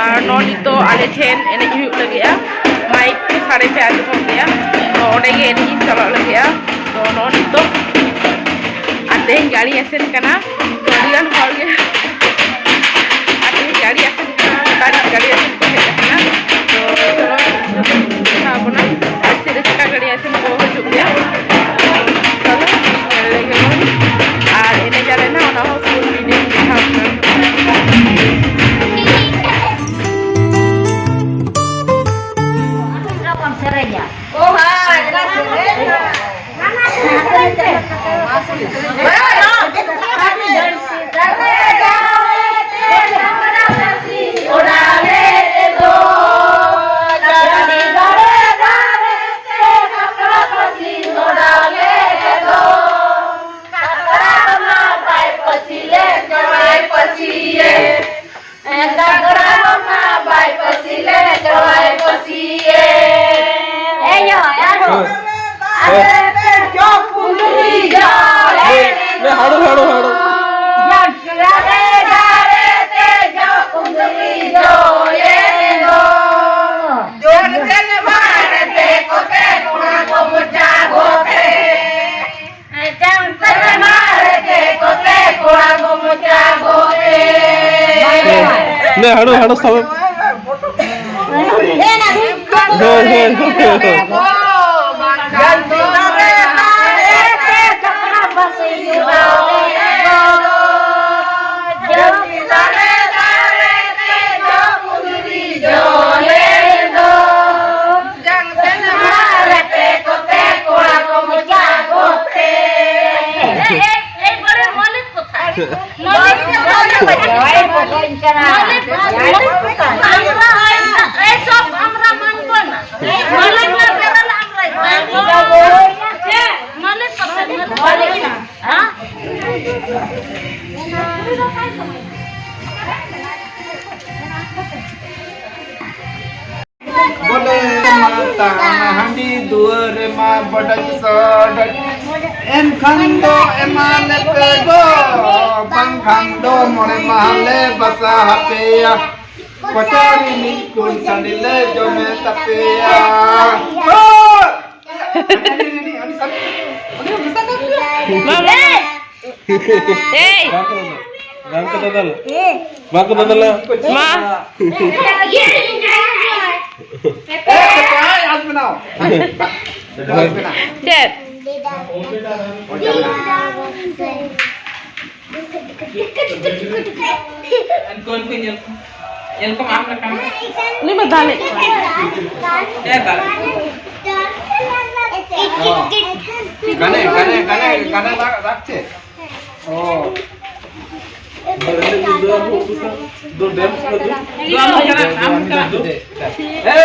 Noni तो आले ठेन एने हुई लगे माइक साड़े पे आजमों गया तो ओडेगे एने चला लगे तो नॉनी तो आते गाड़ी ऐसे कना तो रियल हॉल के आते गाड़ी ऐसे गाड़ी ऐसे को है ना तो चलो था बना ऐसे रिक्शा गाड़ी ऐसे को हो चुका चलो लेके और एने जाले ना ओना हो फुल वीडियो दिखा Oh, hai, gracias. हाड़ो हाड़ो सब बोले माता हंडी दुआर माँ बड़क सड़क एम खंडो एमाले पे गो बंग खंडो मोरे महले बसा हपेया कोचारी निकुल संडिले जो में तपेया Bangku dadal. Bangku dadal. Ma. आज बनाओ Dad. Ini balik. गाने रखছে ও दो डांस कर दो ए